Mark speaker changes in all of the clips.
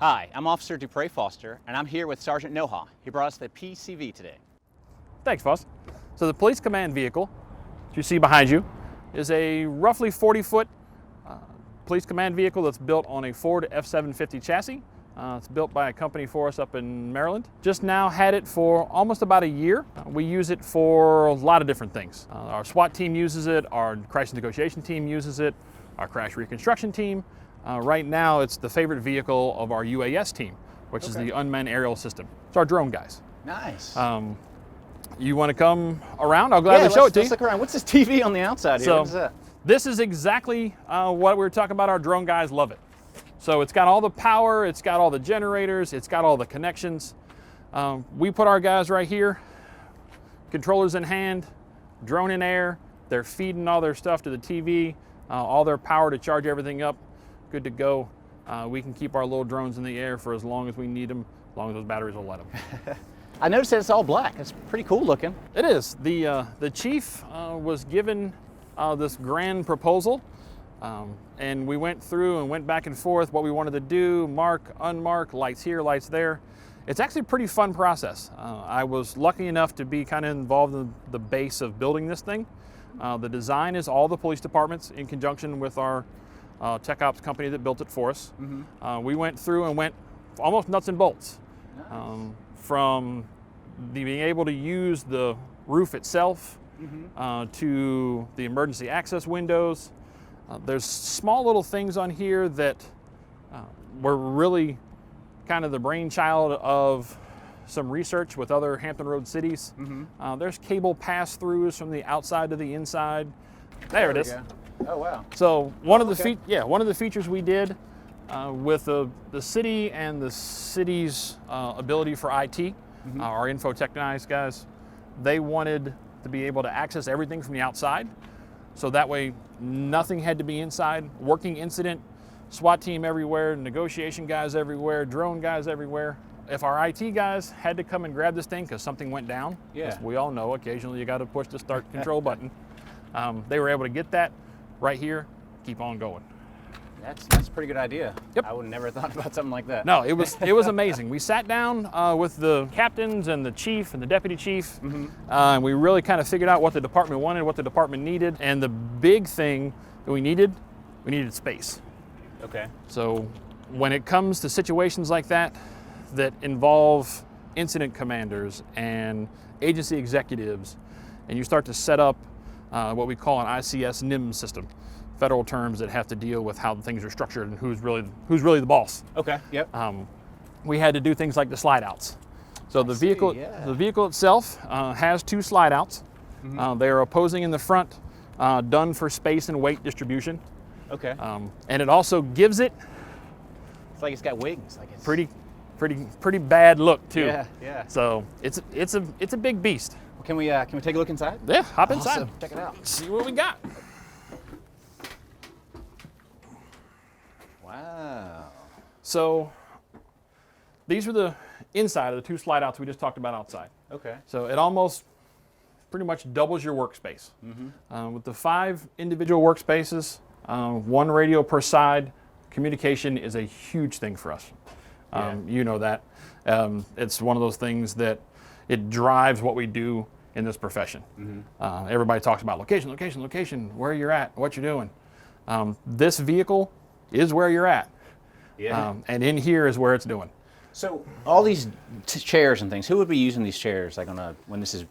Speaker 1: Hi, I'm Officer Dupre Foster, and I'm here with Sergeant Noha. He brought us the PCV today.
Speaker 2: Thanks, Foss. So the police command vehicle, that you see behind you, is a roughly 40-foot police command vehicle that's built on a Ford F-750 chassis. It's built by a company for us up in Maryland. Just now had it for almost about a year. We use it for a lot of different things. Our SWAT team uses it, our crisis negotiation team uses it, our crash reconstruction team. Right now it's the favorite vehicle of our UAS team, which is the unmanned aerial system. It's our drone guys.
Speaker 1: Nice.
Speaker 2: You want to come around? I'll gladly show it to you.
Speaker 1: Let's look around. What's this TV on the outside here? What is that?
Speaker 2: This is exactly what we were talking about. Our drone guys love it. So it's got all the power, it's got all the generators, it's got all the connections. We put our guys right here, controllers in hand, drone in air. They're feeding all their stuff to the TV, all their power to charge everything up. Good to go. We can keep our little drones in the air for as long as we need them, as long as those batteries will let them.
Speaker 1: I noticed that it's all black. It's pretty cool looking.
Speaker 2: It is. The chief was given this grand proposal, and we went through and went back and forth what we wanted to do, mark, unmark, lights here, lights there. It's actually a pretty fun process. I was lucky enough to be kind of involved in the base of building this thing. The design is all the police departments in conjunction with our tech ops company that built it for us. We went through and went almost nuts and bolts.
Speaker 1: Nice.
Speaker 2: From being able to use the roof itself to the emergency access windows. There's small little things on here that were really kind of the brainchild of some research with other Hampton Road cities. There's cable pass-throughs from the outside to the inside. There it is.
Speaker 1: Oh wow!
Speaker 2: So one of the features we did with the city and the city's ability for IT, our infotechnize guys, they wanted to be able to access everything from the outside, so that way nothing had to be inside. Working incident, SWAT team everywhere, negotiation guys everywhere, drone guys everywhere. If our IT guys had to come and grab this thing because something went down, as we all know, occasionally you got to push the start control button. They were able to get that right here, keep on going.
Speaker 1: That's a pretty good idea.
Speaker 2: Yep.
Speaker 1: I would never have thought about something like that.
Speaker 2: No, it was amazing. We sat down with the captains and the chief and the deputy chief, and we really kind of figured out what the department wanted, what the department needed, and the big thing that we needed space.
Speaker 1: Okay.
Speaker 2: So when it comes to situations like that involve incident commanders and agency executives, and you start to set up what we call an ICS NIM system, federal terms that have to deal with how things are structured and who's really the boss.
Speaker 1: Okay. Yep.
Speaker 2: We had to do things like the slide outs. So the vehicle itself has two slide outs. They are opposing in the front, done for space and weight distribution.
Speaker 1: Okay.
Speaker 2: And it also gives it.
Speaker 1: It's like it's got wings. Like it's
Speaker 2: pretty bad look too.
Speaker 1: Yeah. Yeah.
Speaker 2: So it's a big beast.
Speaker 1: Well, can we take a look inside?
Speaker 2: Yeah, hop inside.
Speaker 1: Awesome. Check it out.
Speaker 2: See what we got.
Speaker 1: Wow.
Speaker 2: So these are the inside of the two slide outs we just talked about outside.
Speaker 1: Okay.
Speaker 2: So it almost pretty much doubles your workspace. With the 5 individual workspaces, 1 radio per side, communication is a huge thing for us. You know that. It's one of those things that it drives what we do in this profession. Everybody talks about location, location, location, where you're at, what you're doing. This vehicle is where you're at.
Speaker 1: Yeah.
Speaker 2: And in here is where it's doing.
Speaker 1: So all these chairs and things, who would be using these chairs like when this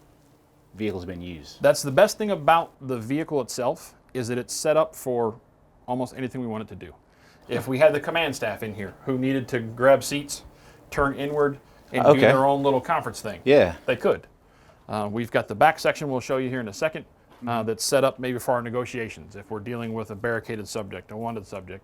Speaker 1: vehicle's been used?
Speaker 2: That's the best thing about the vehicle itself, is that it's set up for almost anything we want it to do. If we had the command staff in here who needed to grab seats, turn inward, and do their own little conference thing, they could. We've got the back section we'll show you here in a second that's set up maybe for our negotiations if we're dealing with a barricaded subject, a wanted subject,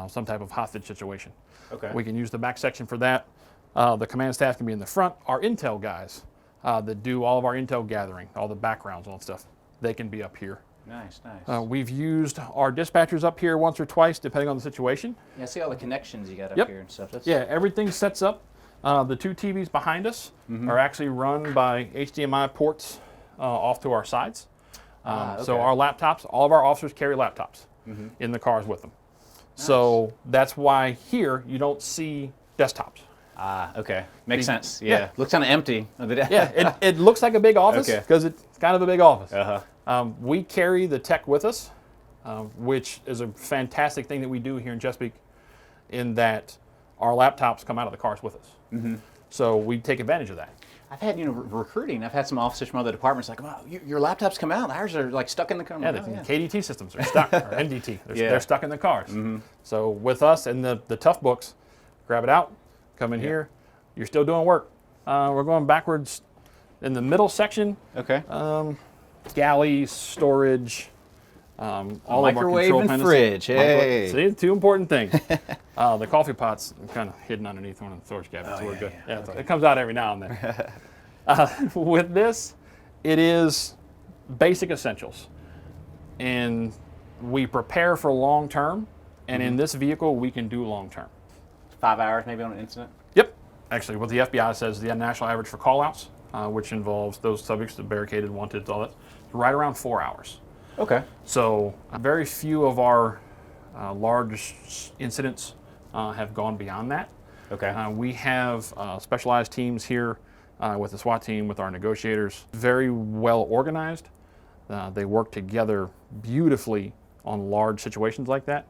Speaker 2: some type of hostage situation.
Speaker 1: Okay.
Speaker 2: We can use the back section for that. The command staff can be in the front. Our intel guys that do all of our intel gathering, all the backgrounds, all that stuff, they can be up here.
Speaker 1: Nice, nice.
Speaker 2: We've used our dispatchers up here once or twice, depending on the situation.
Speaker 1: Yeah, I see all the connections you got up here and stuff.
Speaker 2: Everything sets up. The 2 TVs behind us are actually run by HDMI ports off to our sides. So our laptops, all of our officers carry laptops in the cars with them. Nice. So that's why here you don't see desktops.
Speaker 1: Ah, okay. Makes sense. Yeah. Looks kind of empty.
Speaker 2: Yeah, it looks like a big office because it's kind of a big office. We carry the tech with us, which is a fantastic thing that we do here in Chesapeake, in that our laptops come out of the cars with us. So we take advantage of that.
Speaker 1: I've had, recruiting. I've had some officers from other departments like, "Wow, your laptops come out. Ours are like stuck in the car."
Speaker 2: Yeah, the KDT systems are stuck, or NDT. They're stuck in the cars. So with us and the tough books, grab it out, come in here. You're still doing work. We're going backwards in the middle section.
Speaker 1: Okay.
Speaker 2: Galley, storage, all
Speaker 1: microwave
Speaker 2: of our control
Speaker 1: and fridge. Hey.
Speaker 2: See, two important things. The coffee pot's kind of hidden underneath one of the storage cabinets. So we're good.
Speaker 1: Okay.
Speaker 2: It comes out every now and then. With this, it is basic essentials, and we prepare for long term. And in this vehicle, we can do long term.
Speaker 1: 5 hours maybe on an incident.
Speaker 2: Yep. Actually, what the FBI says, the national average for call-outs, which involves those subjects, the barricaded, wanted, all that, is right around 4 hours.
Speaker 1: Okay.
Speaker 2: So very few of our large incidents have gone beyond that.
Speaker 1: Okay.
Speaker 2: We have specialized teams here with the SWAT team, with our negotiators, very well organized. They work together beautifully on large situations like that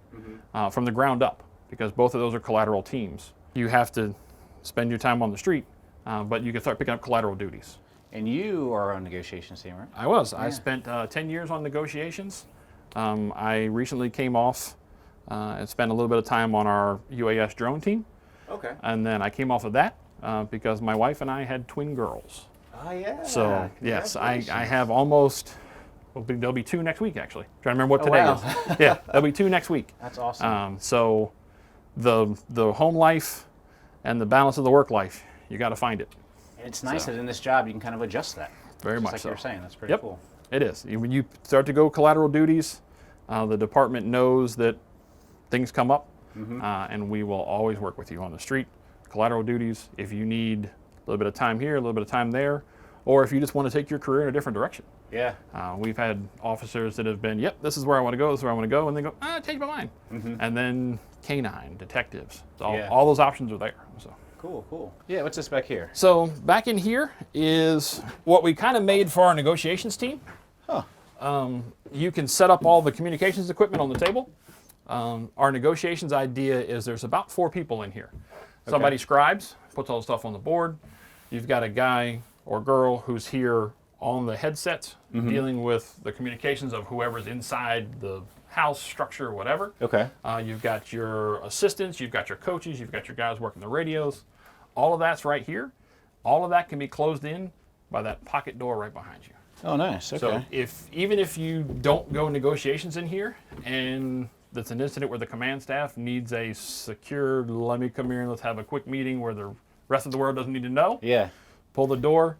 Speaker 2: from the ground up, because both of those are collateral teams. You have to spend your time on the street, but you can start picking up collateral duties.
Speaker 1: And you are on negotiations team, right?
Speaker 2: I was. I spent 10 years on negotiations. I recently came off and spent a little bit of time on our UAS drone team.
Speaker 1: Okay.
Speaker 2: And then I came off of that because my wife and I had twin girls.
Speaker 1: Oh, yeah.
Speaker 2: So, yes, I have almost, there'll be 2 next week, actually. Trying to remember what today is. Yeah, there'll be 2 next week.
Speaker 1: That's awesome.
Speaker 2: So the home life and the balance of the work life, you got to find it.
Speaker 1: And it's nice that in this job you can kind of adjust that.
Speaker 2: Very much
Speaker 1: like
Speaker 2: so.
Speaker 1: you were saying, that's pretty cool.
Speaker 2: It is. When you start to go collateral duties, the department knows that things come up, and we will always work with you on the street. Collateral duties, if you need a little bit of time here, a little bit of time there, or if you just want to take your career in a different direction.
Speaker 1: Yeah.
Speaker 2: We've had officers that have been, yep, this is where I want to go, this is where I want to go, and they go, I changed my mind. And then canine, detectives, all those options are there. So.
Speaker 1: Cool. Yeah, what's this back here?
Speaker 2: So back in here is what we kind of made for our negotiations team. You can set up all the communications equipment on the table. Our negotiations idea is there's about 4 people in here. Somebody scribes, puts all the stuff on the board. You've got a guy or girl who's here on the headsets, dealing with the communications of whoever's inside the house structure or whatever.
Speaker 1: Okay.
Speaker 2: You've got your assistants, you've got your coaches, you've got your guys working the radios. All of that's right here. All of that can be closed in by that pocket door right behind you.
Speaker 1: Oh, nice. Okay.
Speaker 2: So even if you don't go negotiations in here, and that's an incident where the command staff needs a secure, let me come here and let's have a quick meeting where the rest of the world doesn't need to know.
Speaker 1: Yeah.
Speaker 2: Pull the door,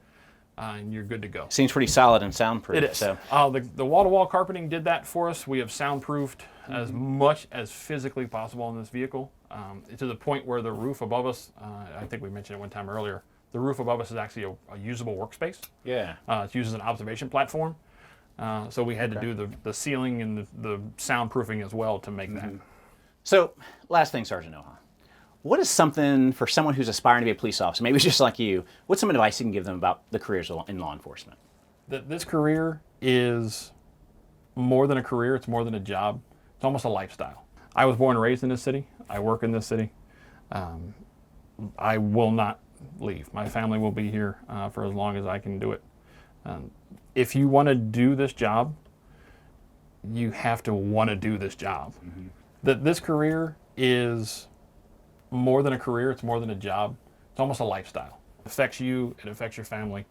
Speaker 2: and you're good to go.
Speaker 1: Seems pretty solid and soundproof.
Speaker 2: It is.
Speaker 1: So.
Speaker 2: The wall-to-wall carpeting did that for us. We have soundproofed as much as physically possible in this vehicle, to the point where the roof above us, I think we mentioned it one time earlier, the roof above us is actually a usable workspace.
Speaker 1: Yeah.
Speaker 2: It's used as an observation platform. So we had to do the ceiling and the soundproofing as well to make that.
Speaker 1: So, last thing, Sergeant Noha. What is something for someone who's aspiring to be a police officer, maybe just like you, what's some advice you can give them about the careers in law enforcement?
Speaker 2: This career is more than a career, it's more than a job. It's almost a lifestyle. I was born and raised in this city. I work in this city. I will not leave. My family will be here for as long as I can do it. If you want to do this job, you have to want to do this job. This career is more than a career, it's more than a job. It's almost a lifestyle. It affects you, it affects your family.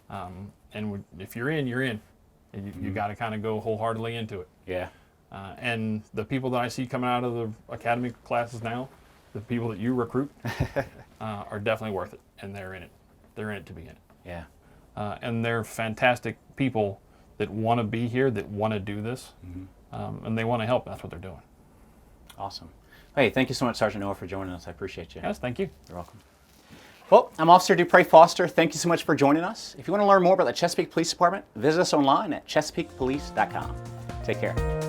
Speaker 2: And if you're in, you're in. And you got to kind of go wholeheartedly into it.
Speaker 1: Yeah.
Speaker 2: And the people that I see coming out of the academy classes now, the people that you recruit, are definitely worth it. And they're in it. They're in it to be in it.
Speaker 1: Yeah.
Speaker 2: And they're fantastic people that want to be here, that want to do this, and they want to help. That's what they're doing.
Speaker 1: Awesome. Hey, thank you so much, Sergeant Noah, for joining us. I appreciate you.
Speaker 2: Yes, thank you.
Speaker 1: You're welcome. Well, I'm Officer Dupre Foster. Thank you so much for joining us. If you want to learn more about the Chesapeake Police Department, visit us online at chesapeakepolice.com. Take care.